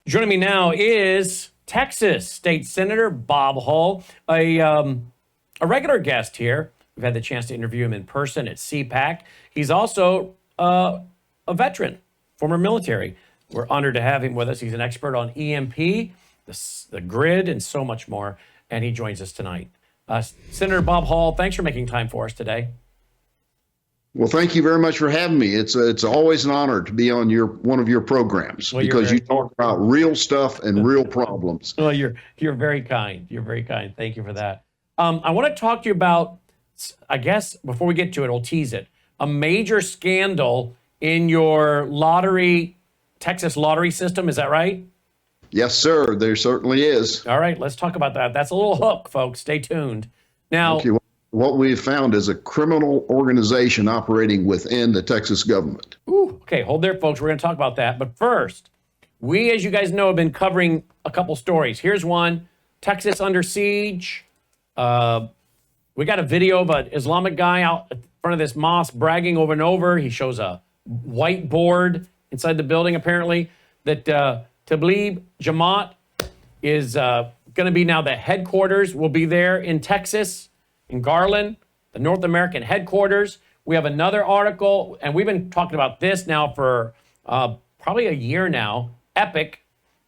Joining me now is Texas State Senator Bob Hull, a regular guest here. We've had the chance to interview him in person at CPAC. He's also a veteran, former military. We're honored to have him with us. He's an expert on EMP, the grid, and so much more. And he joins us tonight. Senator Bob Hull, thanks for making time for us today. Well, thank you very much for having me. It's always an honor to be on one of your programs because you talk about real stuff and real problems. Well, you're very kind. You're very kind. Thank you for that. I want to talk to you about, I guess, before we get to it, I'll tease it, a major scandal in your Texas lottery system. Is that right? Yes, sir. There certainly is. All right, let's talk about that. That's a little hook, folks. Stay tuned. Now, okay, what we've found is a criminal organization operating within the Texas government. Okay, hold there, folks. We're going to talk about that. But first, we, as you guys know, have been covering a couple stories. Here's one, Texas under siege. We got a video of an Islamic guy out in front of this mosque bragging over and over. He shows a whiteboard inside the building, apparently, that Tabligh Jamaat is going to be now the headquarters, will be there in Texas, in Garland, the North American headquarters. We have another article, and we've been talking about this now for probably a year now. Epic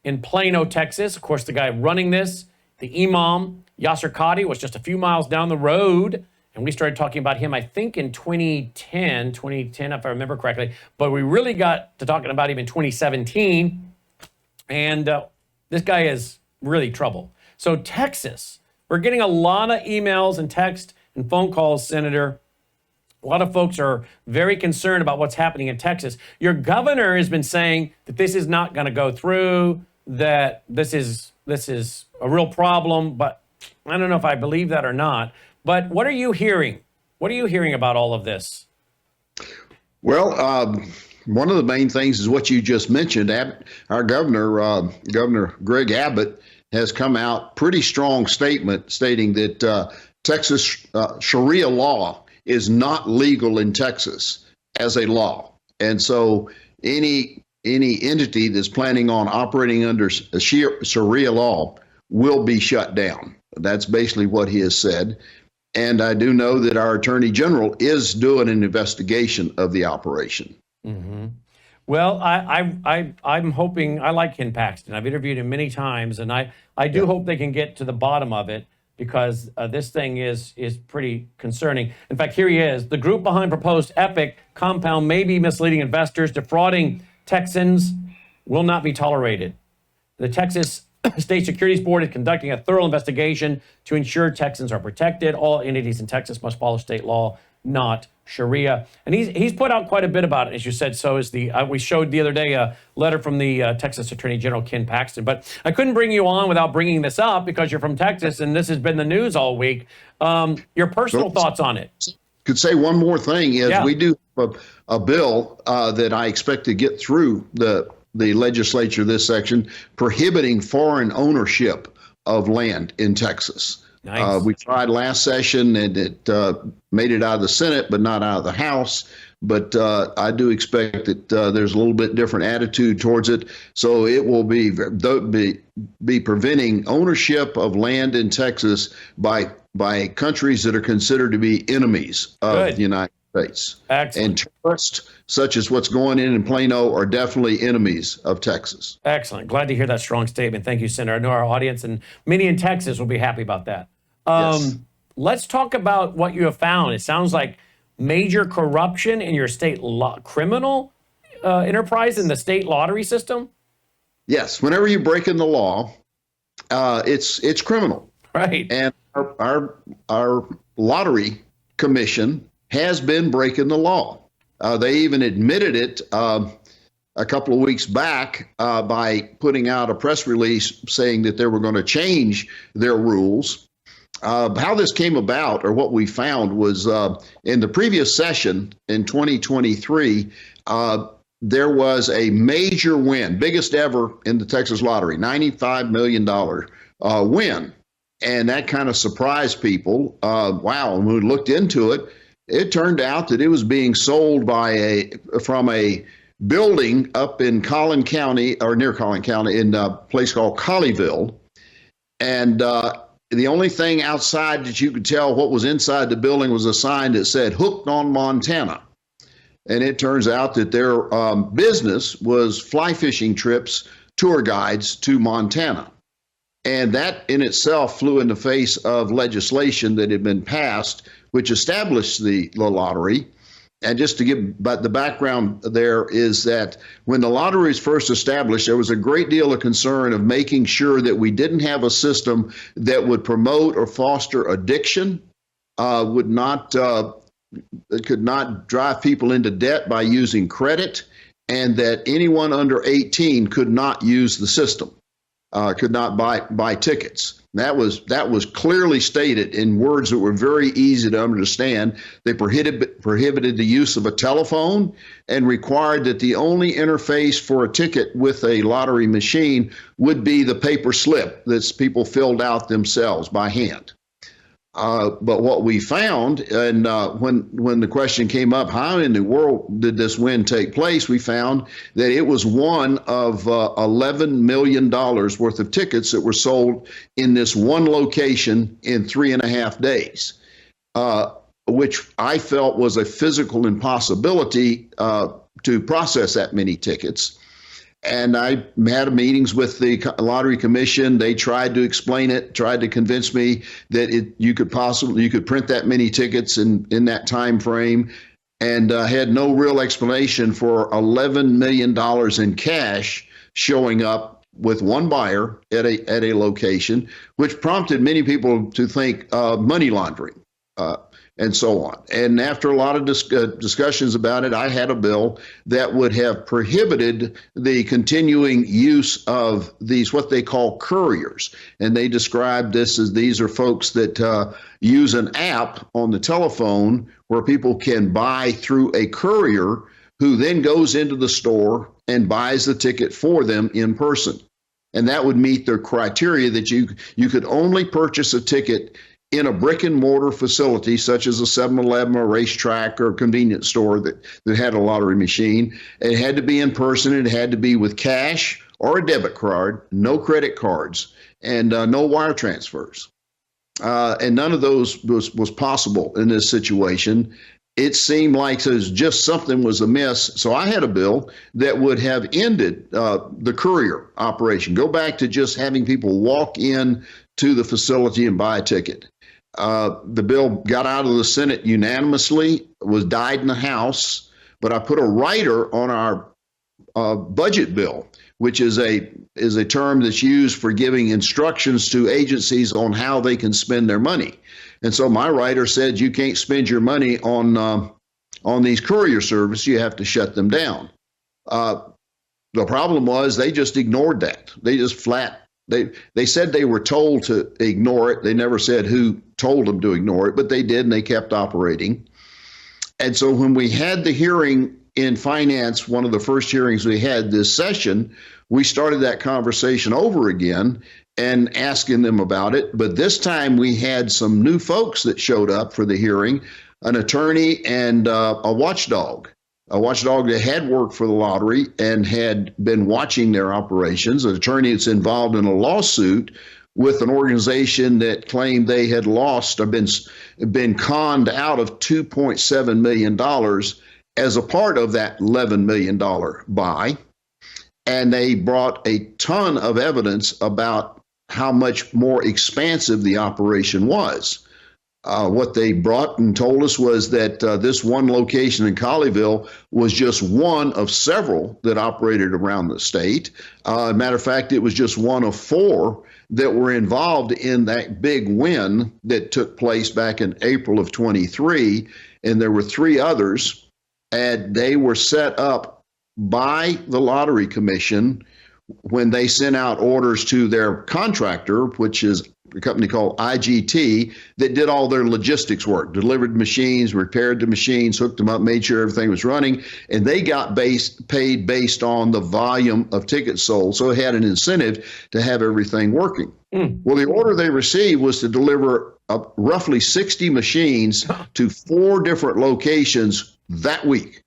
in Plano, Texas. Of course, the guy running this, the Imam, Yasser Qadi, was just a few miles down the road. And we started talking about him, I think, in 2010, if I remember correctly. But we really got to talking about him in 2017. And this guy is really trouble. So Texas, we're getting a lot of emails and text and phone calls, Senator. A lot of folks are very concerned about what's happening in Texas. Your governor has been saying that this is not going to go through, that this is a real problem, but I don't know if I believe that or not. But what are you hearing? What are you hearing about all of this? Well, one of the main things is what you just mentioned. Our governor, Governor Greg Abbott, has come out pretty strong statement stating that Texas Sharia law is not legal in Texas as a law. And so any entity that's planning on operating under Sharia law will be shut down. That's basically what he has said. And I do know that our Attorney General is doing an investigation of the operation. Mm-hmm. Well, I'm hoping, I like Ken Paxton. I've interviewed him many times, and I do hope they can get to the bottom of it, because this thing is pretty concerning. In fact, here he is. The group behind proposed Epic compound may be misleading investors, defrauding Texans, will not be tolerated. The Texas State Securities Board is conducting a thorough investigation to ensure Texans are protected. All entities in Texas must follow state law, not Sharia. And he's put out quite a bit about it, as you said. So is we showed the other day a letter from the Texas Attorney General Ken Paxton. But I couldn't bring you on without bringing this up because you're from Texas and this has been the news all week. Your personal thoughts on it? Could say one more thing is we do have a bill that I expect to get through the legislature this section prohibiting foreign ownership of land in Texas. Nice. We tried last session and it made it out of the Senate, but not out of the House. But I do expect that there's a little bit different attitude towards it. So it will be preventing ownership of land in Texas by countries that are considered to be enemies of the United States. Excellent. And terrorists, such as what's going in Plano, are definitely enemies of Texas. Excellent. Glad to hear that strong statement. Thank you, Senator. I know our audience and many in Texas will be happy about that. Yes. Let's talk about what you have found. It sounds like major corruption in your state criminal enterprise in the state lottery system. Yes. Whenever you break in the law, it's criminal. Right. And our lottery commission has been breaking the law. They even admitted it a couple of weeks back by putting out a press release saying that they were going to change their rules. How this came about, or what we found, was in the previous session in 2023, there was a major win, biggest ever in the Texas lottery, $95 million win. And that kind of surprised people. Wow. And when we looked into it, it turned out that it was being sold from a building up in Collin County, or near Collin County, in a place called Colleyville. And the only thing outside that you could tell what was inside the building was a sign that said "Hooked on Montana." And it turns out that their business was fly fishing trips, tour guides to Montana. And that in itself flew in the face of legislation that had been passed, which established the lottery. And just to give the background there is that when the lottery was first established, there was a great deal of concern of making sure that we didn't have a system that would promote or foster addiction, it could not drive people into debt by using credit, and that anyone under 18 could not use the system, could not buy tickets. That was clearly stated in words that were very easy to understand. They prohibited the use of a telephone and required that the only interface for a ticket with a lottery machine would be the paper slip that people filled out themselves by hand. But what we found, and when the question came up, how in the world did this win take place, we found that it was one of $11 million worth of tickets that were sold in this one location in 3.5 days, which I felt was a physical impossibility to process that many tickets. And I had meetings with the Lottery Commission. They tried to explain it, tried to convince me that you could print that many tickets in that time frame, and had no real explanation for $11 million in cash showing up with one buyer at a location, which prompted many people to think money laundering. And so on. And after a lot of discussions about it, I had a bill that would have prohibited the continuing use of these, what they call couriers. And they describe this as these are folks that use an app on the telephone where people can buy through a courier who then goes into the store and buys the ticket for them in person. And that would meet their criteria that you could only purchase a ticket in a brick and mortar facility, such as a 7-Eleven or a racetrack or a convenience store that had a lottery machine. It had to be in person. It had to be with cash or a debit card, no credit cards, and no wire transfers. And none of those was possible in this situation. It seemed like just something was amiss. So I had a bill that would have ended the courier operation, go back to just having people walk in to the facility and buy a ticket. The bill got out of the Senate unanimously, died in the House, but I put a rider on our budget bill, which is a term that's used for giving instructions to agencies on how they can spend their money. And so my rider said you can't spend your money on these courier services. You have to shut them down. The problem was they just ignored that. They just They said they were told to ignore it. They never said who told them to ignore it, but they did, and they kept operating. And so when we had the hearing in finance, one of the first hearings we had this session, we started that conversation over again and asking them about it. But this time we had some new folks that showed up for the hearing, an attorney and a watchdog that had worked for the lottery and had been watching their operations, an attorney that's involved in a lawsuit with an organization that claimed they had lost or been conned out of $2.7 million as a part of that $11 million buy. And they brought a ton of evidence about how much more expansive the operation was. What they brought and told us was that this one location in Colleyville was just one of several that operated around the state. Matter of fact, it was just one of 4 that were involved in that big win that took place back in April of 23. And there were 3 others, and they were set up by the Lottery Commission when they sent out orders to their contractor, which is a company called IGT, that did all their logistics work, delivered machines, repaired the machines, hooked them up, made sure everything was running, and they got paid based on the volume of tickets sold. So it had an incentive to have everything working. Well, the order they received was to deliver roughly 60 machines to 4 different locations that week.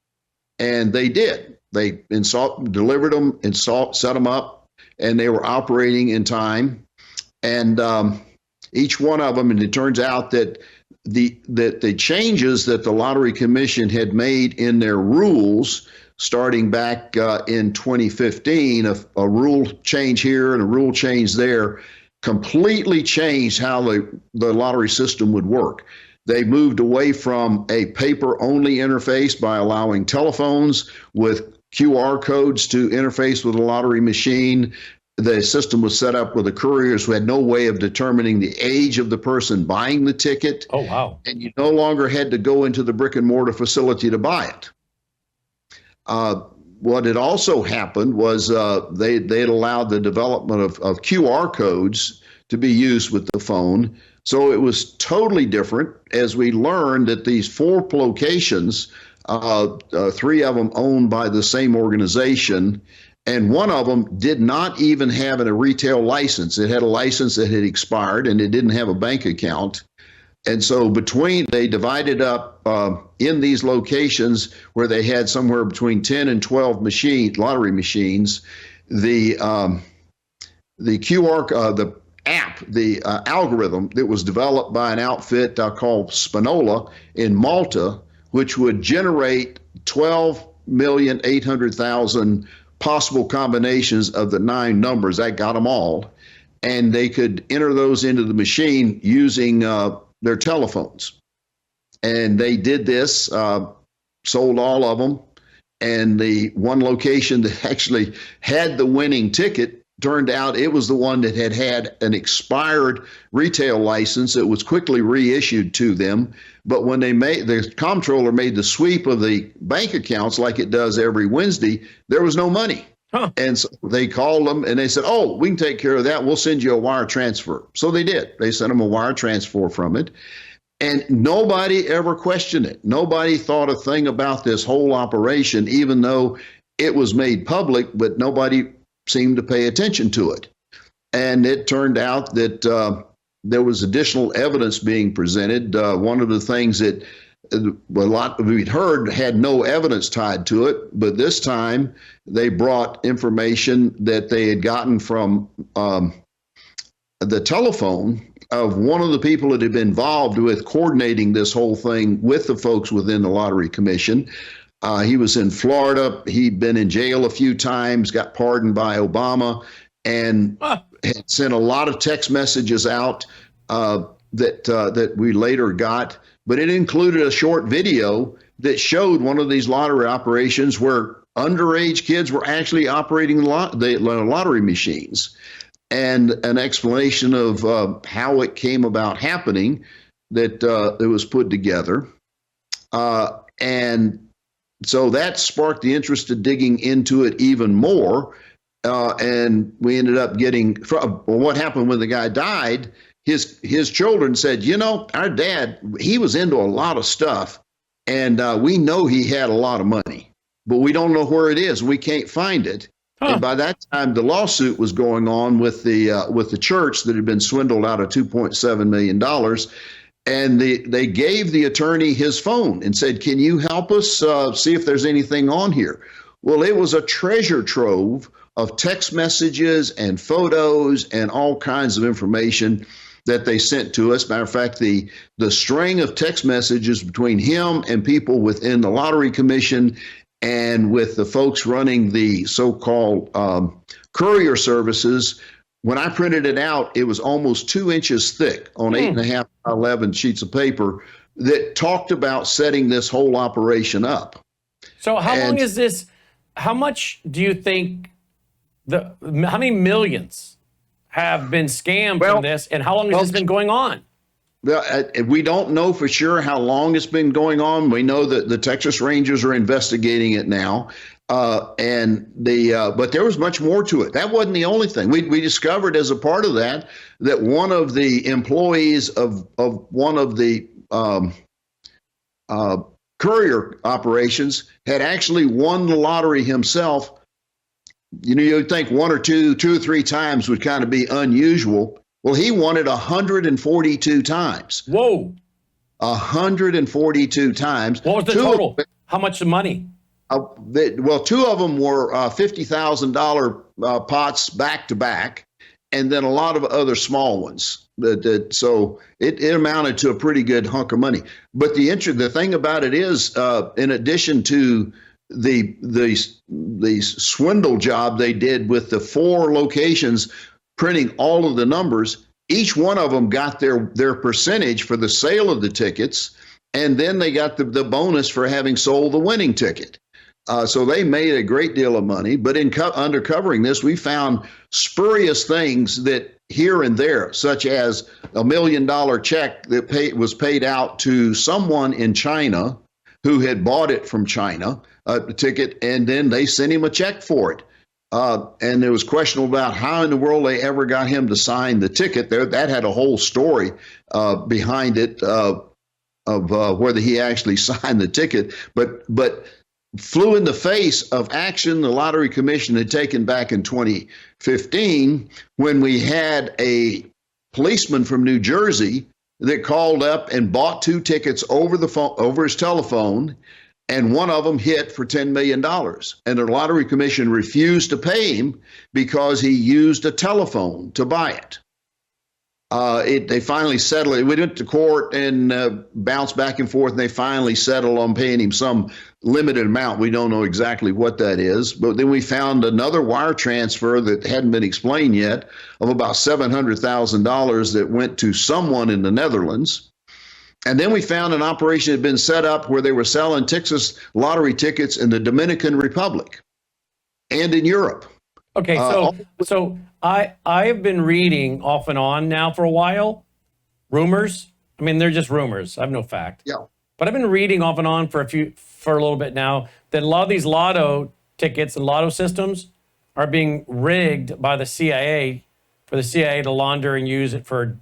And they did. They delivered them, set them up, and they were operating in time. And each one of them, and it turns out that the changes that the Lottery Commission had made in their rules starting back in 2015, a rule change here and a rule change there, completely changed how the lottery system would work. They moved away from a paper-only interface by allowing telephones with QR codes to interface with a lottery machine. The system was set up with the couriers who had no way of determining the age of the person buying the ticket. Oh, wow. And you no longer had to go into the brick and mortar facility to buy it. What had also happened was they had allowed the development of QR codes to be used with the phone. So it was totally different as we learned that these 4 locations, 3 of them owned by the same organization, and one of them did not even have a retail license. It had a license that had expired, and it didn't have a bank account. And so they divided up in these locations where they had somewhere between 10 and 12 lottery machines. The algorithm that was developed by an outfit called Spinola in Malta, which would generate 12,800,000 possible combinations of the 9 numbers. That got them all. And they could enter those into the machine using their telephones. And they did this, sold all of them. And the one location that actually had the winning ticket, turned out it was the one that had an expired retail license that was quickly reissued to them. But when the comptroller made the sweep of the bank accounts like it does every Wednesday, there was no money. Huh. And so they called them and they said, oh, we can take care of that. We'll send you a wire transfer. So they did. They sent them a wire transfer from it. And nobody ever questioned it. Nobody thought a thing about this whole operation, even though it was made public, but nobody seemed to pay attention to it. And it turned out that there was additional evidence being presented. One of the things that a lot we'd heard had no evidence tied to it, but this time they brought information that they had gotten from the telephone of one of the people that had been involved with coordinating this whole thing with the folks within the Lottery Commission. He was in Florida. He'd been in jail a few times, got pardoned by Obama, and had sent a lot of text messages out that we later got. But it included a short video that showed one of these lottery operations where underage kids were actually operating the lottery machines, and an explanation of how it came about happening that it was put together. And so that sparked the interest of digging into it even more. And we ended up what happened when the guy died, his children said, our dad, he was into a lot of stuff, and we know he had a lot of money, but we don't know where it is. We can't find it. Huh. And by that time, the lawsuit was going on with the church that had been swindled out of $2.7 million. And they gave the attorney his phone and said, can you help us see if there's anything on here? Well, it was a treasure trove of text messages and photos and all kinds of information that they sent to us. Matter of fact, the string of text messages between him and people within the Lottery Commission and with the folks running the so-called courier services, when I printed it out, it was almost 2 inches thick on 8.5 by 11 sheets of paper that talked about setting this whole operation up. So how long is this? How much do you think how many millions have been scammed from this, and how long has this been going on? Well, we don't know for sure how long it's been going on. We know that the Texas Rangers are investigating it now, but there was much more to it. That wasn't the only thing. We discovered as a part of that one of the employees of one of the courier operations had actually won the lottery himself. You'd think 1 or 2 or 3 times would kind of be unusual. Well, he won it 142 times. Whoa. 142 times. What was the total? How much money? Well, two of them were $50,000 pots back to back, and then a lot of other small ones. So it amounted to a pretty good hunk of money. But the thing about it is, in addition to the swindle job they did with the 4 locations printing all of the numbers, each one of them got their percentage for the sale of the tickets, and then they got the bonus for having sold the winning ticket. So they made a great deal of money. But in uncovering this, we found spurious things that here and there, such as $1 million check that was paid out to someone in China who had bought it from China, the ticket, and then they sent him a check for it. And it was questionable about how in the world they ever got him to sign the ticket. That had a whole story behind it of whether he actually signed the ticket. But flew in the face of action the Lottery Commission had taken back in 2015 when we had a policeman from New Jersey that called up and bought 2 tickets over the phone, over his telephone, and one of them hit for $10 million. And the Lottery Commission refused to pay him because he used a telephone to buy it. They finally settled it. We went to court and bounced back and forth, and they finally settled on paying him some limited amount. We don't know exactly what that is. But then we found another wire transfer that hadn't been explained yet of about $700,000 that went to someone in the Netherlands. And then we found an operation had been set up where they were selling Texas lottery tickets in the Dominican Republic and in Europe. Okay, so I've been reading off and on now for a while, rumors. I mean, they're just rumors. I have no fact. Yeah. But I've been reading off and on for a little bit now that a lot of these lotto tickets and lotto systems are being rigged by the CIA for the CIA to launder and use it for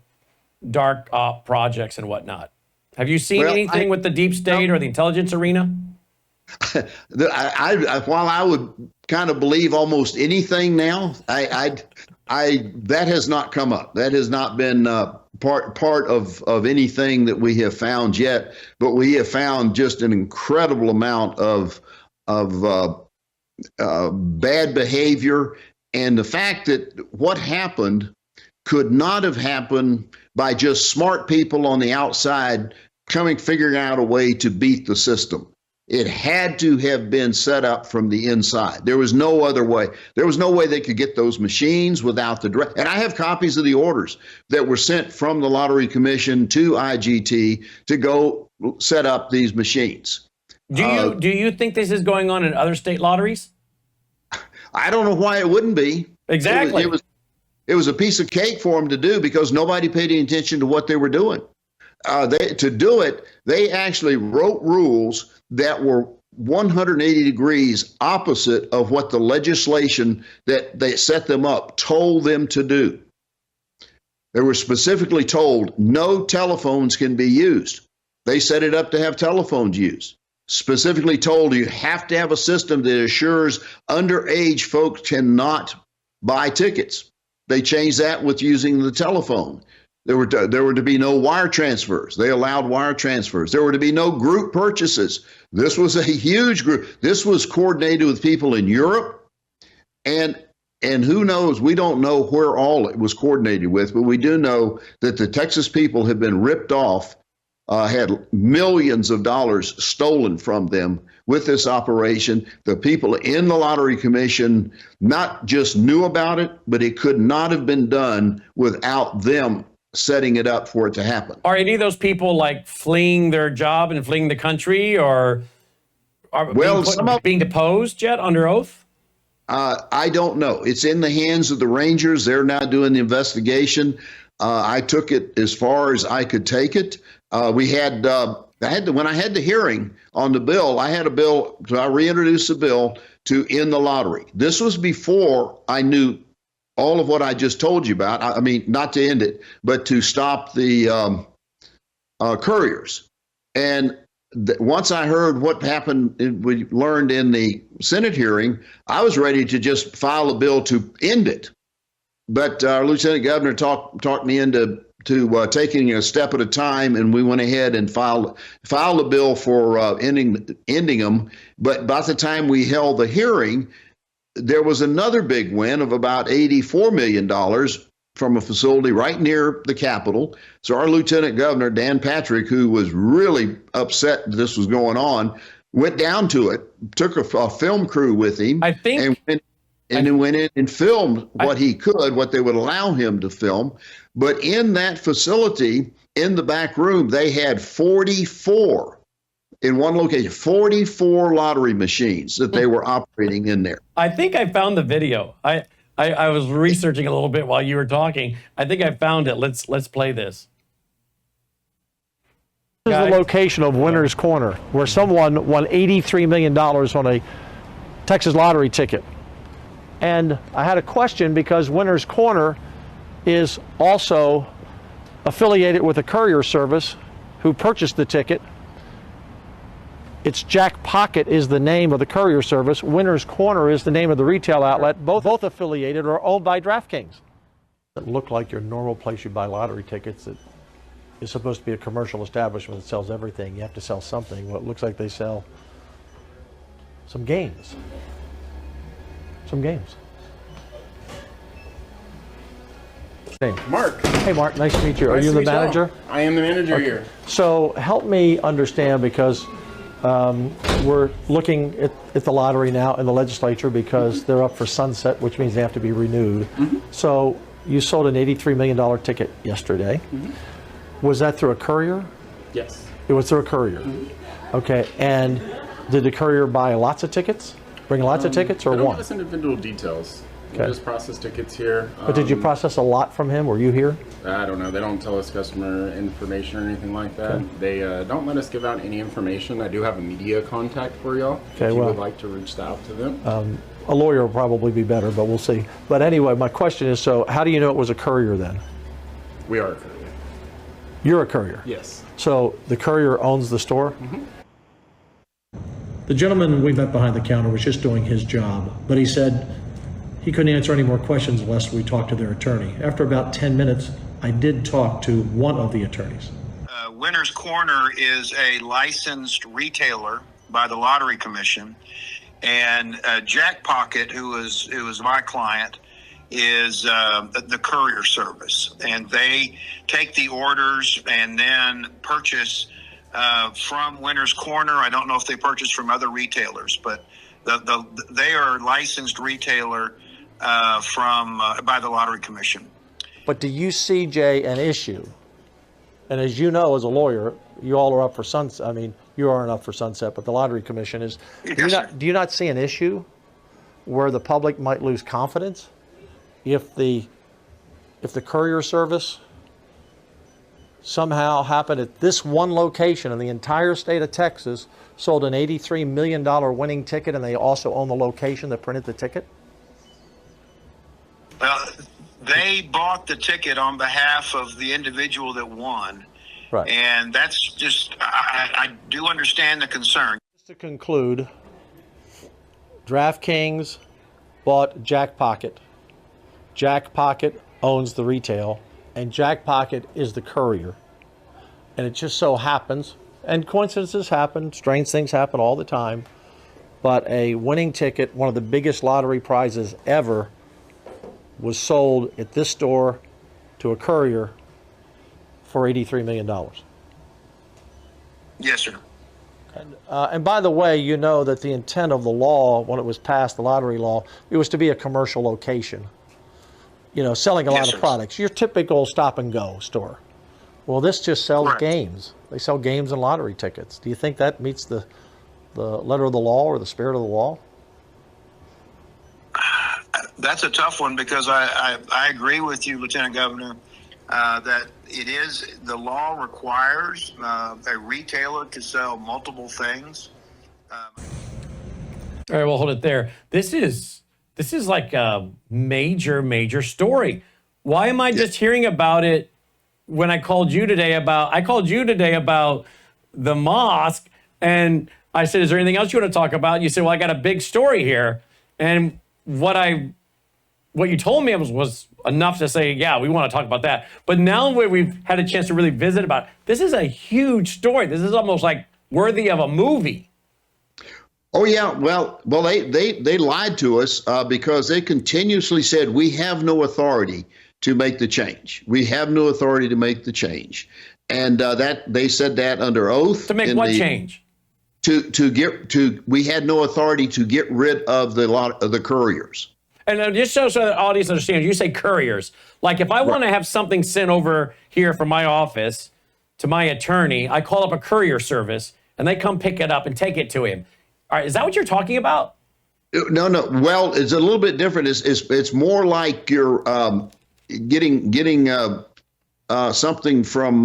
dark op projects and whatnot. Have you seen anything with the deep state or the intelligence arena? While I would kind of believe almost anything now, that has not come up. That has not been part of anything that we have found yet. But we have found just an incredible amount of bad behavior, and the fact that what happened could not have happened by just smart people on the outside figuring out a way to beat the system. It had to have been set up from the inside. There was no other way. There was no way they could get those machines without the direct. And I have copies of the orders that were sent from the Lottery Commission to IGT to go set up these machines. Do you think this is going on in other state lotteries? I don't know why it wouldn't be. Exactly. It was a piece of cake for them to do because nobody paid any attention to what they were doing. To do it, they actually wrote rules that were 180 degrees opposite of what the legislation that they set them up told them to do. They were specifically told no telephones can be used. They set it up to have telephones used. Specifically told you have to have a system that assures underage folks cannot buy tickets. They changed that with using the telephone. There were to be no wire transfers. They allowed wire transfers. There were to be no group purchases. This was a huge group. This was coordinated with people in Europe, and who knows? We don't know where all it was coordinated with, but we do know that the Texas people have been ripped off, had millions of dollars stolen from them with this operation. The people in the Lottery Commission not just knew about it, but it could not have been done without them setting it up for it to happen. Are any of those people like fleeing their job and fleeing the country, or are being deposed yet under oath? I don't know. It's in the hands of the Rangers. They're now doing the investigation. I took it as far as I could take it. When I had the hearing on the bill, I reintroduced the bill to end the lottery. This was before I knew all of what I just told you about. I mean, not to end it, but to stop the couriers. And once I heard what happened, we learned in the Senate hearing, I was ready to just file a bill to end it. But our Lieutenant Governor talked me into taking a step at a time, and we went ahead and filed a bill for ending them. But by the time we held the hearing, there was another big win of about $84 million from a facility right near the Capitol. So our Lieutenant Governor, Dan Patrick, who was really upset this was going on, went down to it, took a film crew with him, I think, and then went in and filmed what he could, what they would allow him to film. But in that facility, in the back room, they had 44 in one location, 44 lottery machines that they were operating in there. I think I found the video. I was researching a little bit while you were talking. I think I found it. Let's play this. This is the location of Winner's Corner, where someone won $83 million on a Texas lottery ticket. And I had a question because Winner's Corner is also affiliated with a courier service who purchased the ticket. It's Jack Pocket is the name of the courier service. Winner's Corner is the name of the retail outlet. Both affiliated or owned by DraftKings. It looked like your normal place you buy lottery tickets. It is supposed to be a commercial establishment that sells everything. You have to sell something. Well, it looks like they sell some games. Some games. Mark. Hey, Mark. Nice to meet you. Are you the manager? I am the manager here. So help me understand, because we're looking at the lottery now in the legislature because they're up for sunset, which means they have to be renewed. So you sold an $83 million ticket yesterday. Was that through a courier? Yes. It was through a courier. Okay. And did the courier buy lots of tickets? Bring lots of tickets, or They don't one? give us individual details. Okay. We just process tickets here. But did you process a lot from him? Were you here? I don't know. They don't tell us customer information or anything like that. Okay. They don't let us give out any information. I do have a media contact for y'all. Okay, if you well, would like to reach out to them. A lawyer will probably be better, but we'll see. But anyway, my question is, so how do you know it was a courier then? We are a courier. You're a courier? Yes. So the courier owns the store? The gentleman we met behind the counter was just doing his job, but he said he couldn't answer any more questions unless we talked to their attorney. After about 10 minutes, I did talk to one of the attorneys. Winner's Corner is a licensed retailer by the Lottery Commission, and Jack Pocket, who is my client, is the courier service, and they take the orders and then purchase from Winner's Corner. I don't know if they purchase from other retailers, but they are a licensed retailer by the Lottery Commission. But do you see, Jay, an issue? And as you know, as a lawyer, you all are up for sunset. I mean, you aren't up for sunset, but the Lottery Commission is. Do you not see an issue where the public might lose confidence if the courier service somehow happened at this one location in the entire state of Texas, sold an $83 million winning ticket, and they also own the location that printed the ticket? Well, they bought the ticket on behalf of the individual that won. Right. And that's just, I do understand the concern. Just to conclude, DraftKings bought Jack Pocket. Jack Pocket owns the retail, and Jack Pocket is the courier. And it just so happens, and coincidences happen, strange things happen all the time, but a winning ticket, one of the biggest lottery prizes ever, was sold at this store to a courier for $83 million. Yes, sir. And by the way, you know that the intent of the law, when it was passed, the lottery law, it was to be a commercial location. You know, selling a lot of products. Your typical stop and go store. Well, this just sells games. They sell games and lottery tickets. Do you think that meets the letter of the law or the spirit of the law? That's a tough one, because I agree with you, Lieutenant Governor, that the law requires a retailer to sell multiple things. All right, well, hold it there. This is like a major story. Why am I just hearing about it when I called you today about the mosque, and I said, is there anything else you want to talk about? And you said, well, I got a big story here. And what I what you told me was enough to say, yeah, we want to talk about that. But now we've had a chance to really visit about it, this is a huge story. This is almost like worthy of a movie. Oh yeah, well, they lied to us because they continuously said we have no authority to make the change. We have no authority to make the change, and that they said that under oath. To make what change? We had no authority to get rid of the couriers. And just so the audience understands, you say couriers. Like if I want to have something sent over here from my office to my attorney, I call up a courier service, and they come pick it up and take it to him. All right, is that what you're talking about? No. Well, it's a little bit different. It's more like you're getting something from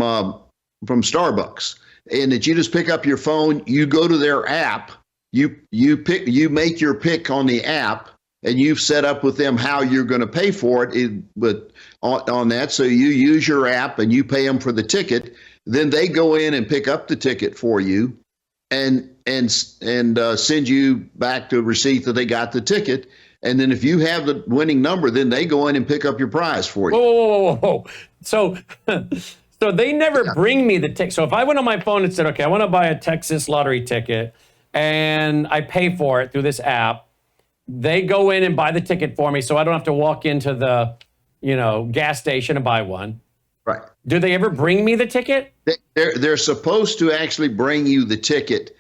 Starbucks, and that you just pick up your phone, you go to their app, you make your pick on the app, and you've set up with them how you're going to pay for it. But on that, so you use your app and you pay them for the ticket. Then they go in and pick up the ticket for you, and send you back the receipt that they got the ticket. And then if you have the winning number, then they go in and pick up your prize for you. Whoa. So they never bring me the ticket. So if I went on my phone and said, okay, I want to buy a Texas lottery ticket, and I pay for it through this app, they go in and buy the ticket for me, so I don't have to walk into the, gas station and buy one. Right. Do they ever bring me the ticket? They're supposed to actually bring you the ticket.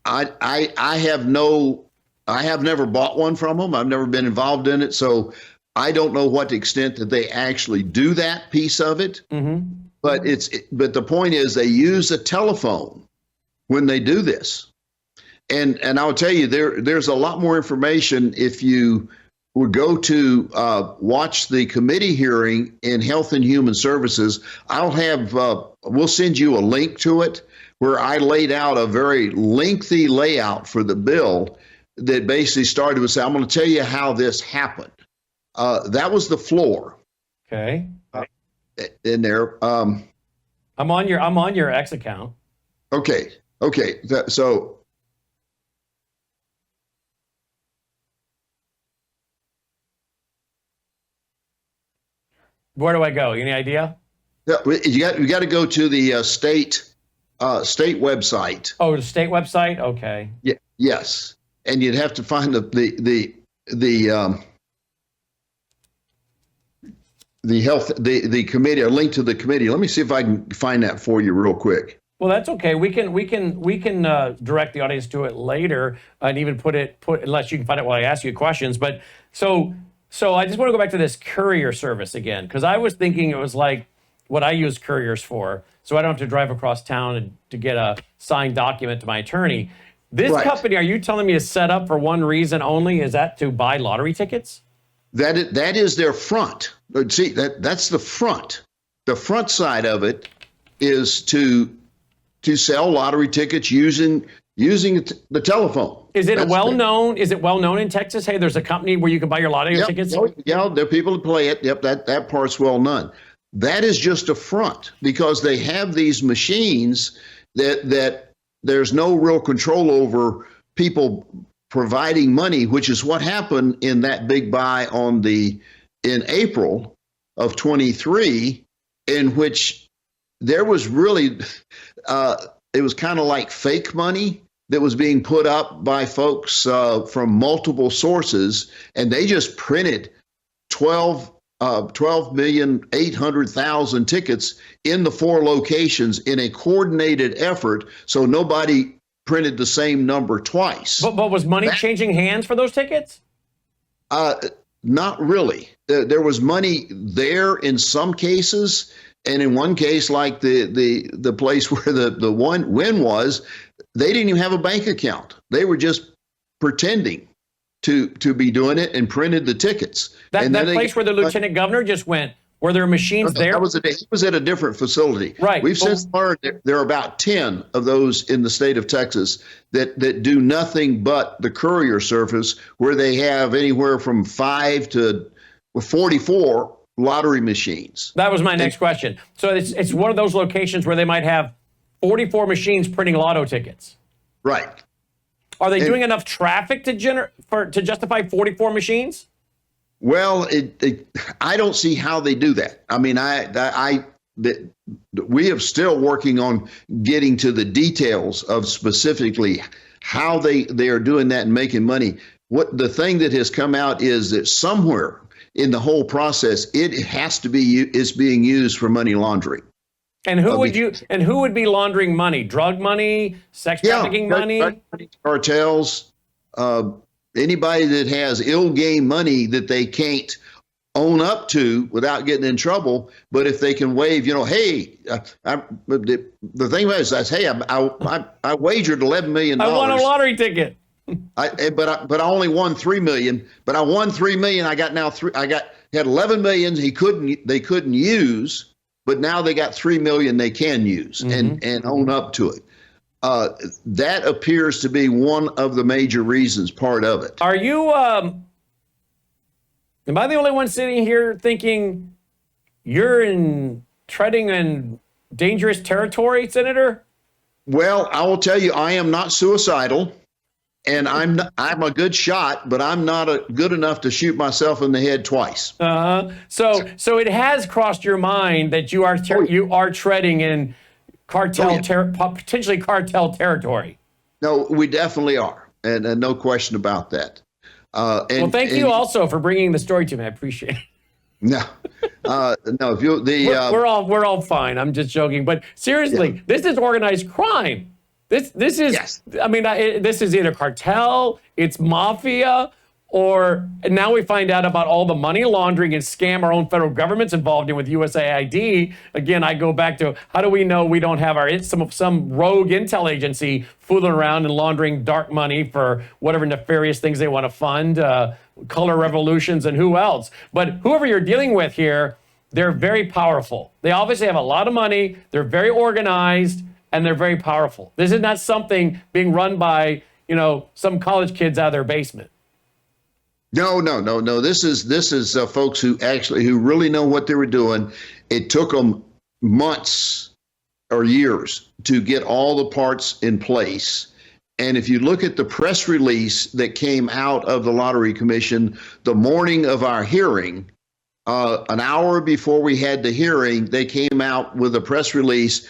I have never bought one from them. I've never been involved in it, so I don't know what extent that they actually do that piece of it. Mm-hmm. But the point is they use a telephone when they do this. And I'll tell you, there's a lot more information if you would go to watch the committee hearing in Health and Human Services. We'll send you a link to it where I laid out a very lengthy layout for the bill that basically started with, I'm going to tell you how this happened. That was the floor. Okay. In there. I'm on your X account. Okay. So. Where do I go? Any idea? Yeah, you got to go to the state website. Oh, the state website. Okay. Yeah. Yes, and you'd have to find the committee, a link to the committee. Let me see if I can find that for you real quick. Well, that's okay. We can direct the audience to it later, and even put unless you can find it while I ask you questions. But so I just want to go back to this courier service again, because I was thinking it was like what I use couriers for, so I don't have to drive across town to get a signed document to my attorney. This company, are you telling me, is set up for one reason only? Is that to buy lottery tickets? That is their front. See, that's the front. The front side of it is to sell lottery tickets using the telephone. Is it well known? Is it well known in Texas? Hey, there's a company where you can buy your lottery tickets. Yeah, there are people that play it. Yep, that part's well known. That is just a front because they have these machines that there's no real control over people providing money, which is what happened in that big buy in April of 23, in which there was really it was kind of like fake money that was being put up by folks from multiple sources, and they just printed 12,800,000 tickets in the 4 locations in a coordinated effort, so nobody printed the same number twice. But was money changing hands for those tickets? Not really. There was money there in some cases, and in one case, like the place where the win was, they didn't even have a bank account. They were just pretending to be doing it and printed the tickets. That place where the lieutenant governor just went, were there machines there? He was at a different facility. Right. We've since learned there are about 10 of those in the state of Texas that do nothing but the courier service, where they have anywhere from 5 to 44 lottery machines. That was my next question. So it's one of those locations where they might have 44 machines printing lotto tickets. Right. Are they doing enough traffic to justify 44 machines? Well, I don't see how they do that. I mean, we are still working on getting to the details of specifically how they are doing that and making money. What the thing that has come out is that somewhere in the whole process, it has to be is being used for money laundering. And who would be laundering money? Drug money, sex trafficking money? Cartels, anybody that has ill game money that they can't own up to without getting in trouble. But if they can wave, hey, the thing is, hey, I wagered $11 million. I won a lottery ticket. But I only won $3 million. But I won $3 million. Had $11 million they couldn't use, but now they got $3 million they can use and own up to it. That appears to be one of the major reasons, part of it. Are you, am I the only one sitting here thinking you're treading in dangerous territory, Senator? Well, I will tell you, I am not suicidal, and I'm a good shot, but I'm not good enough to shoot myself in the head twice. So it has crossed your mind that you are treading in potentially cartel territory. No, we definitely are, and no question about that. Well, thank you also for bringing the story to me. I appreciate it. No, no. We're all fine. I'm just joking, but seriously, this is organized crime. This is. Yes. I mean, this is either cartel, it's mafia, or now we find out about all the money laundering and scam our own federal government's involved in with USAID. Again, I go back to how do we know we don't have some rogue intel agency fooling around and laundering dark money for whatever nefarious things they want to fund, color revolutions and who else. But whoever you're dealing with here, they're very powerful. They obviously have a lot of money. They're very organized and they're very powerful. This is not something being run by, some college kids out of their basement. No. This is folks who really know what they were doing. It took them months or years to get all the parts in place. And if you look at the press release that came out of the Lottery Commission the morning of our hearing, an hour before we had the hearing, they came out with a press release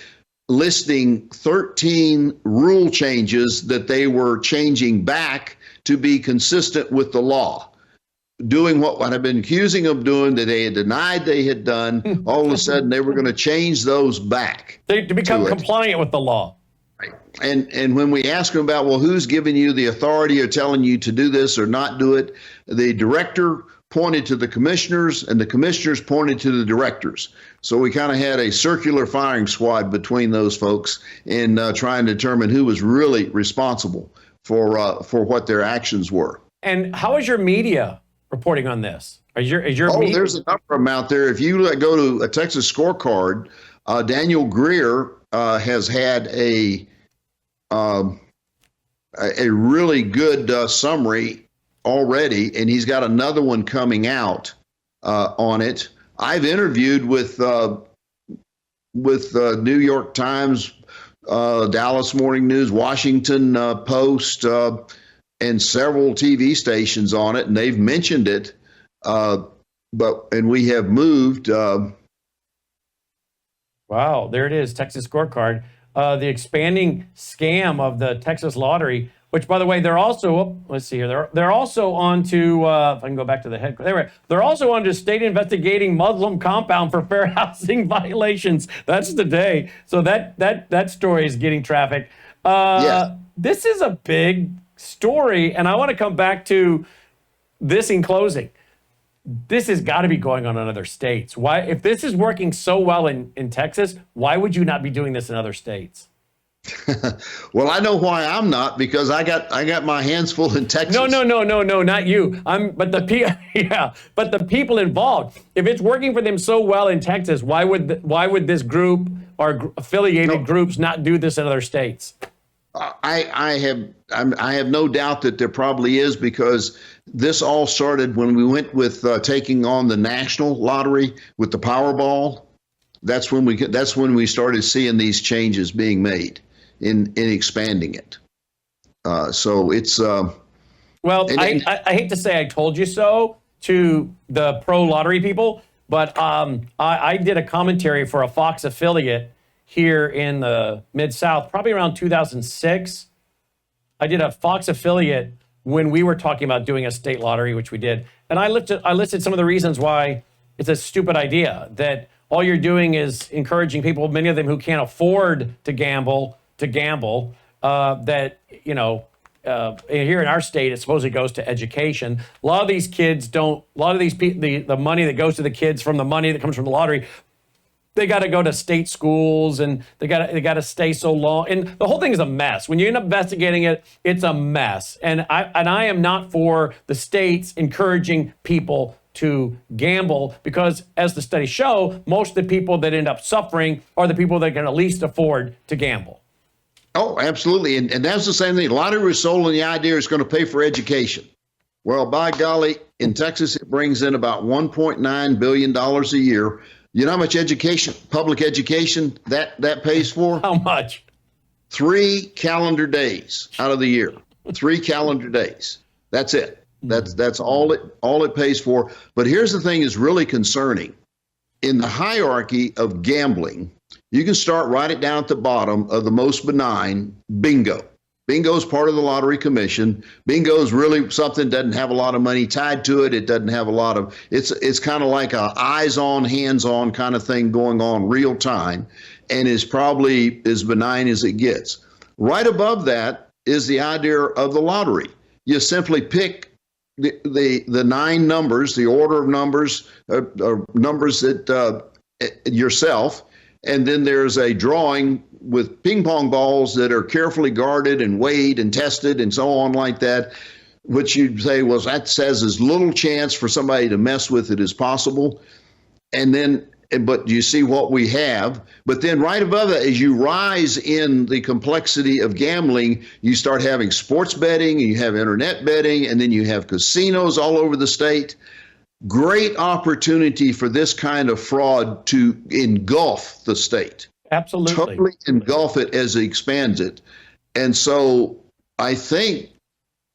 listing 13 rule changes that they were changing back to be consistent with the law, doing what I've been accusing them of doing that they had denied they had done. All of a sudden, they were going to change those back to become compliant with the law. Right. And when we ask them about, well, who's giving you the authority or telling you to do this or not do it, the director pointed to the commissioners and the commissioners pointed to the directors. So we kind of had a circular firing squad between those folks in trying to determine who was really responsible for what their actions were. And how is your media reporting on this? Media? There's a number of them out there. If you go to a Texas scorecard, Daniel Greer has had a really good summary already, and he's got another one coming out on it. I've interviewed with New York Times, Dallas Morning News, Washington Post, and several TV stations on it, and they've mentioned it. And we have moved. Wow, there it is, Texas scorecard. The expanding scam of the Texas lottery, which, by the way, they're also, let's see here, they're also on to, if I can go back to the head, they're also on to state investigating Muslim compound for fair housing violations. That's today. So that story is getting traffic. Yes. This is a big story, and I want to come back to this in closing. This has got to be going on in other states. Why, if this is working so well in Texas, why would you not be doing this in other states? Well, I know why I'm not, because I got my hands full in Texas. No, not you. But the people involved. If it's working for them so well in Texas, why would this group or affiliated groups not do this in other states? I have no doubt that there probably is, because this all started when we went with taking on the national lottery with the Powerball. That's when we started seeing these changes being made in expanding it. So it's well, I hate to say I told you so, to the pro lottery people, but I did a commentary for a Fox affiliate here in the Mid-South, probably around 2006. I did a Fox affiliate when we were talking about doing a state lottery, which we did. And I listed some of the reasons why it's a stupid idea, that all you're doing is encouraging people, many of them who can't afford to gamble, that, you know, here in our state, it supposedly goes to education. A lot of these kids don't, a lot of these people, the money that goes to the kids from the money that comes from the lottery, they got to go to state schools and they got to stay so long. And the whole thing is a mess. When you end up investigating it, it's a mess. And I am not for the states encouraging people to gamble, because as the studies show, most of the people that end up suffering are the people that can at least afford to gamble. Oh, absolutely. And that's the same thing. Lottery was sold on the idea it's going to pay for education. Well, by golly, in Texas, it brings in about $1.9 billion a year. You know how much education, public education, that pays for? How much? 3 calendar days out of the year. 3 calendar days. That's it. That's all it pays for. But here's the thing is really concerning. In the hierarchy of gambling, you can start right it down at the bottom of the most benign, bingo. Bingo is part of the lottery commission. Bingo is really something that doesn't have a lot of money tied to it. It doesn't have a lot of, it's kind of like a eyes on, hands on kind of thing going on real time, and is probably as benign as it gets. Right above that is the idea of the lottery. You simply pick the 9 numbers, the order of numbers, numbers that yourself, and then there's a drawing with ping pong balls that are carefully guarded and weighed and tested and so on like that, which you'd say, well, that says as little chance for somebody to mess with it as possible. And then, but you see what we have. But then right above that, as you rise in the complexity of gambling, you start having sports betting, you have internet betting, and then you have casinos all over the state. Great opportunity for this kind of fraud to engulf the state. Absolutely. Totally engulf it as it expands it. And so I think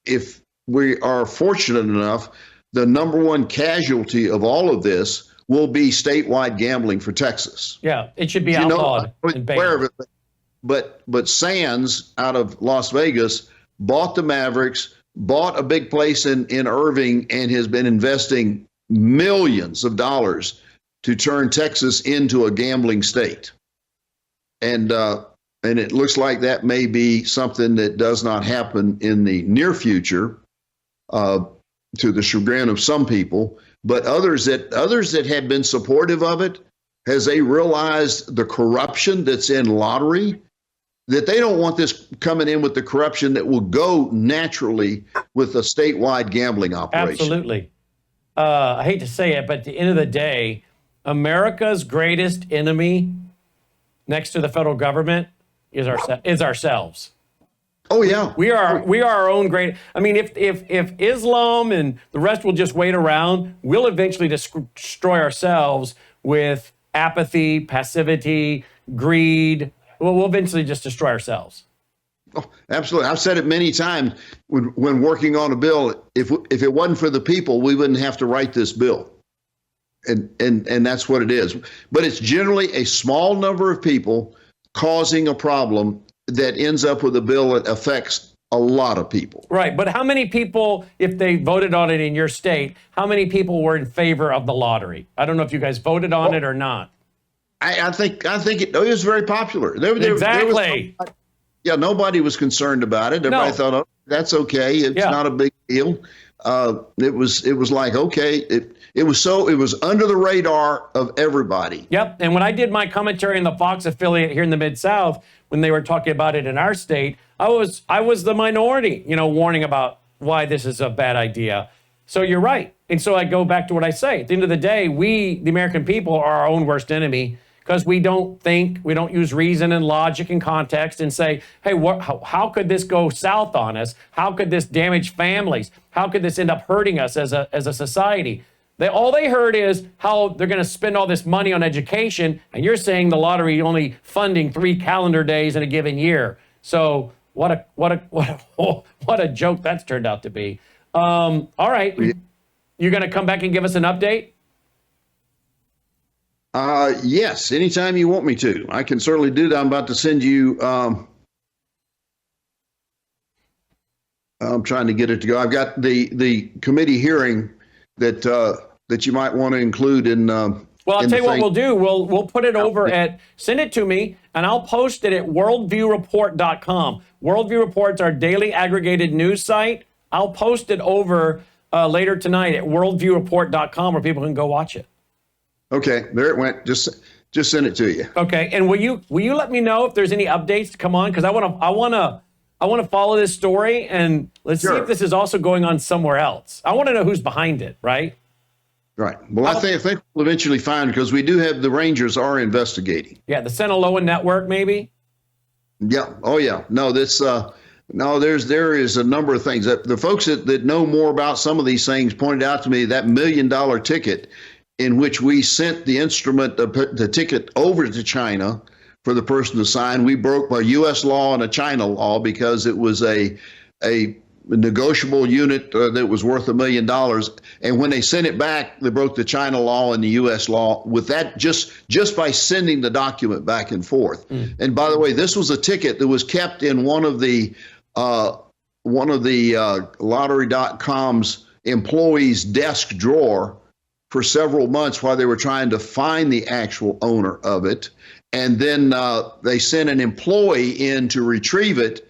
if we are fortunate enough, the number one casualty of all of this will be statewide gambling for Texas. Yeah, it should be outlawed. I was aware of it, but Sands out of Las Vegas bought the Mavericks, bought a big place in Irving, and has been investing millions of dollars to turn Texas into a gambling state. And it looks like that may be something that does not happen in the near future, to the chagrin of some people. But others that have been supportive of it, as they realized the corruption that's in lottery, that they don't want this coming in with the corruption that will go naturally with a statewide gambling operation. Absolutely. I hate to say it, but at the end of the day, America's greatest enemy next to the federal government is ourselves. Oh yeah, we are our own great. I mean, if Islam and the rest will just wait around, we'll eventually destroy ourselves with apathy, passivity, greed. We'll eventually just destroy ourselves. Oh, absolutely. I've said it many times when working on a bill. If it wasn't for the people, we wouldn't have to write this bill. And that's what it is. But it's generally a small number of people causing a problem that ends up with a bill that affects a lot of people. Right. But how many people, if they voted on it in your state, how many people were in favor of the lottery? I don't know if you guys voted on it or not. I think it was very popular. Exactly. Nobody was concerned about it. Everybody thought, oh, that's okay. It's not a big deal. It was like, okay, it was under the radar of everybody. Yep. And when I did my commentary in the Fox affiliate here in the Mid-South, when they were talking about it in our state, I was the minority, warning about why this is a bad idea. So you're right. And so I go back to what I say. At the end of the day, we, the American people, are our own worst enemy, because we don't think, we don't use reason and logic and context and say, hey, how could this go south on us? How could this damage families? How could this end up hurting us as a society? All they heard is how they're going to spend all this money on education, and you're saying the lottery only funding 3 calendar days in a given year. So what a joke that's turned out to be. All right. you're going to come back and give us an update? Yes, anytime you want me to. I can certainly do that. I'm about to send you. I'm trying to get it to go. I've got the committee hearing that that you might want to include in. Well, I'll tell you what we'll do. We'll put it over send it to me, and I'll post it at worldviewreport.com. Worldview Report's our daily aggregated news site. I'll post it over later tonight at worldviewreport.com where people can go watch it. Okay, there it went. Just send it to you. Okay, and will you let me know if there's any updates to come on? Because I want to follow this story, and let's see if this is also going on somewhere else. I want to know who's behind it, right? Right. Well, I think we'll eventually find, because we do have the Rangers are investigating. Yeah, the Sinaloa network, maybe. Yeah. Oh, yeah. No, this. No, there is a number of things that the folks that know more about some of these things pointed out to me. That $1 million ticket, in which we sent the instrument, the ticket over to China for the person to sign. We broke a U.S. law and a China law because it was a negotiable unit that was worth $1 million. And when they sent it back, they broke the China law and the U.S. law with that just by sending the document back and forth. And by the way, this was a ticket that was kept in one of the lottery.com's employees' desk drawer for several months while they were trying to find the actual owner of it. And then they sent an employee in to retrieve it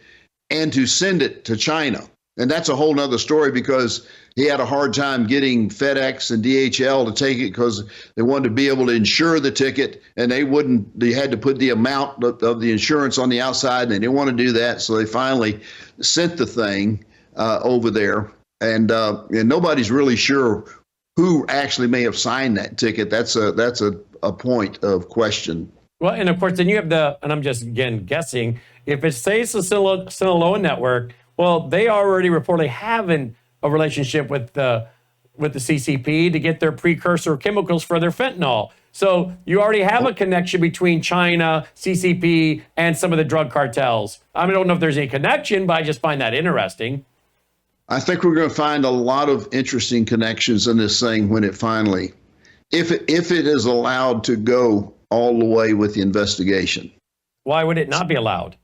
and to send it to China. And that's a whole nother story, because he had a hard time getting FedEx and DHL to take it because they wanted to be able to insure the ticket, and they had to put the amount of the insurance on the outside, and they didn't want to do that. So they finally sent the thing over there. And nobody's really sure who actually may have signed that ticket. That's a point of question. Well, and of course, then you have and I'm just again guessing, if it says the Sinaloa network, well, they already reportedly have a relationship with the CCP to get their precursor chemicals for their fentanyl. So you already have a connection between China, CCP, and some of the drug cartels. I don't know if there's any connection, but I just find that interesting. I think we're going to find a lot of interesting connections in this thing when it finally, if it is allowed to go all the way with the investigation. Why would it not be allowed?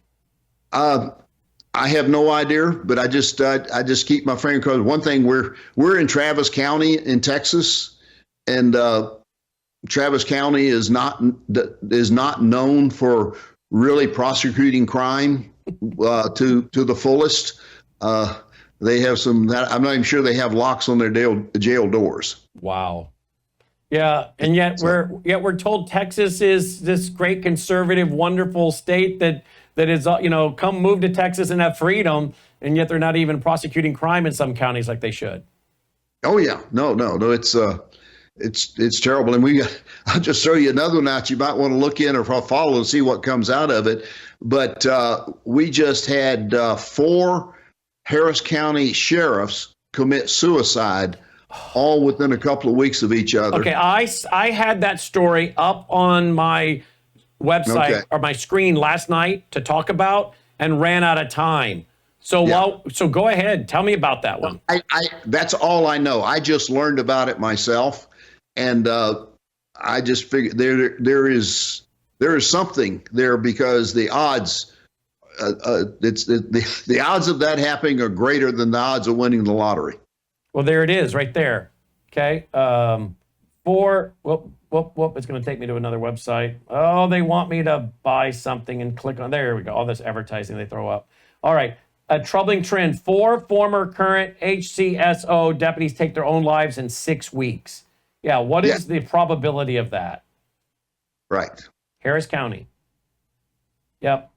I have no idea, but I just keep my finger crossed. One thing, we're in Travis County in Texas, and Travis County is not known for really prosecuting crime to the fullest. They have some. I'm not even sure they have locks on their jail doors. Wow. Yeah, and yet we're told Texas is this great conservative, wonderful state that is, come move to Texas and have freedom, and yet they're not even prosecuting crime in some counties like they should. Oh yeah, no, it's terrible. And I'll just throw you another one out. You might want to look in or follow and see what comes out of it. But we just had 4 Harris County sheriffs commit suicide, all within a couple of weeks of each other. Okay, I had that story up on my website or my screen last night to talk about, and ran out of time. So so go ahead, tell me about that one. That's all I know. I just learned about it myself, and I just figured there is something there, because the odds. The odds of that happening are greater than the odds of winning the lottery. Well, there it is, right there. Okay, it's going to take me to another website. Oh, they want me to buy something and click on. There we go. All this advertising they throw up. All right, a troubling trend: 4 former current HCSO deputies take their own lives in 6 weeks. Yeah, what is the probability of that? Right. Harris County. Yep.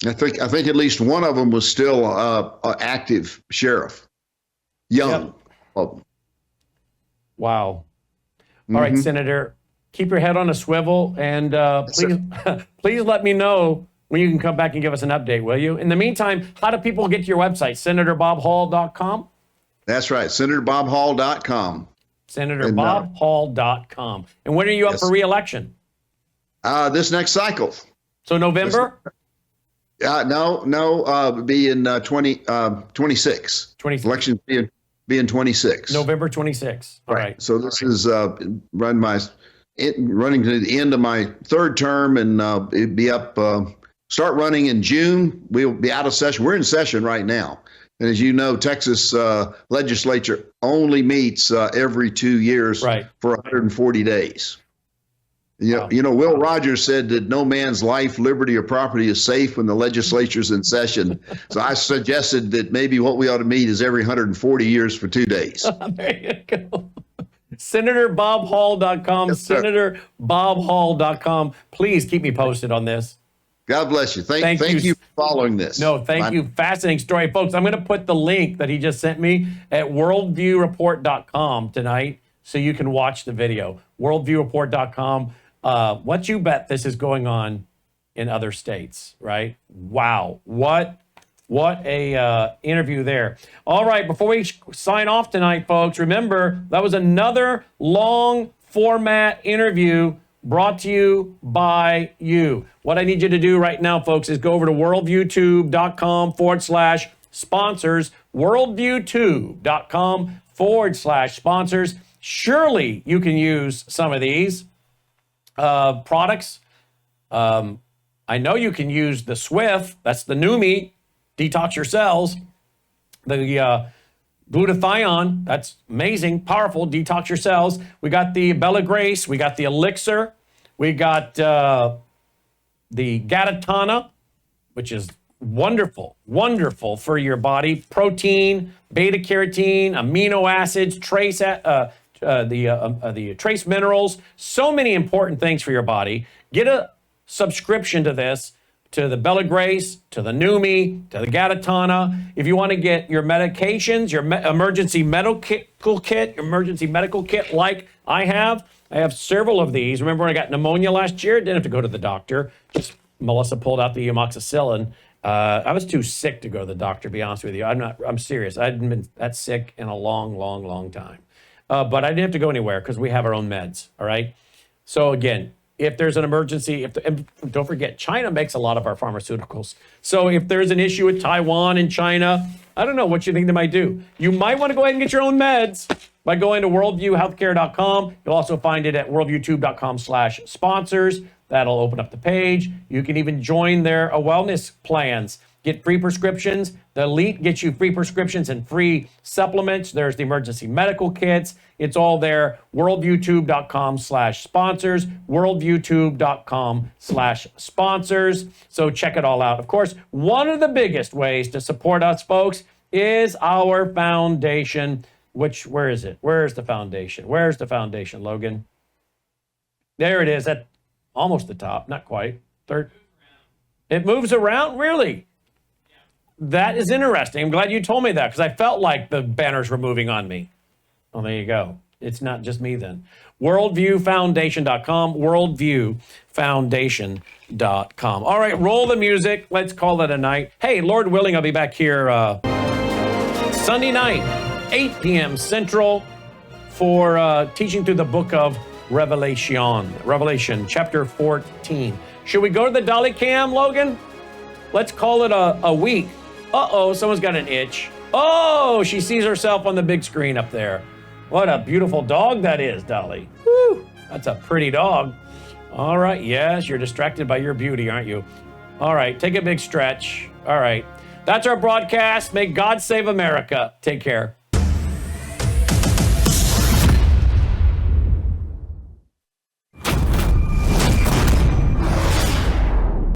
I think at least one of them was still an active sheriff. Young. Yep. Oh. Wow. All right, Senator, keep your head on a swivel, and please let me know when you can come back and give us an update, will you? In the meantime, how do people get to your website? SenatorBobHall.com? That's right, SenatorBobHall.com. SenatorBobHall.com. And when are you up for re-election? This next cycle. So November? No, be in 26. 26. Election be in being 26. November 26th. All right. So this is running to the end of my third term, and it'd be up. Start running in June. We'll be out of session. We're in session right now, and as you know, Texas legislature only meets every 2 years for 140 days. You know, Will Rogers said that no man's life, liberty, or property is safe when the legislature's in session. So I suggested that maybe what we ought to meet is every 140 years for 2 days. There you go. SenatorBobHall.com, Yes, sir. SenatorBobHall.com. Please keep me posted on this. God bless you. Thank you for following this. No, thank you. Fascinating story. Folks, I'm going to put the link that he just sent me at worldviewreport.com tonight so you can watch the video. Worldviewreport.com. What you bet this is going on in other states, right? Wow. What a interview there. All right, before we sign off tonight, folks, remember that was another long format interview brought to you by you. What I need you to do right now, folks, is go over to worldviewtube.com/sponsors, worldviewtube.com/sponsors. Surely you can use some of these products. I know you can use the Swift, that's the new meat, detox your cells. The glutathione, that's amazing, powerful, detox your cells. We got the Bella Grace, we got the Elixir, we got the Gatatana, which is wonderful for your body. Protein, beta carotene, amino acids, the trace minerals, so many important things for your body. Get a subscription to this, to the Bella Grace, to the Numi, to the Gatatana. If you want to get your medications, your emergency medical kit like I have several of these. Remember when I got pneumonia last year? Didn't have to go to the doctor. Just Melissa pulled out the amoxicillin. I was too sick to go to the doctor, to be honest with you. I'm serious. I hadn't been that sick in a long time. But I didn't have to go anywhere because we have our own meds, all right? So again, if there's an emergency, and don't forget, China makes a lot of our pharmaceuticals. So if there's an issue with Taiwan and China, I don't know what you think they might do. You might want to go ahead and get your own meds by going to worldviewhealthcare.com. You'll also find it at worldviewtube.com/sponsors. That'll open up the page. You can even join their wellness plans. Get free prescriptions. The Elite gets you free prescriptions and free supplements. There's the emergency medical kits. It's all there. worldviewtube.com/sponsors. worldviewtube.com/sponsors. So check it all out. Of course, one of the biggest ways to support us, folks, is our foundation. Where is it? Where's the foundation? Where's the foundation, Logan? There it is at almost the top. Not quite. Third. It moves around? Really? That is interesting. I'm glad you told me that because I felt like the banners were moving on me. Well, there you go. It's not just me then. Worldviewfoundation.com, worldviewfoundation.com. All right, roll the music. Let's call it a night. Hey, Lord willing, I'll be back here Sunday night, 8 p.m. Central for teaching through the book of Revelation, chapter 14. Should we go to the dolly cam, Logan? Let's call it a week. Uh-oh, someone's got an itch. Oh, she sees herself on the big screen up there. What a beautiful dog that is, Dolly. Whew, that's a pretty dog. All right, yes, you're distracted by your beauty, aren't you? All right, take a big stretch. All right, that's our broadcast. May God save America. Take care.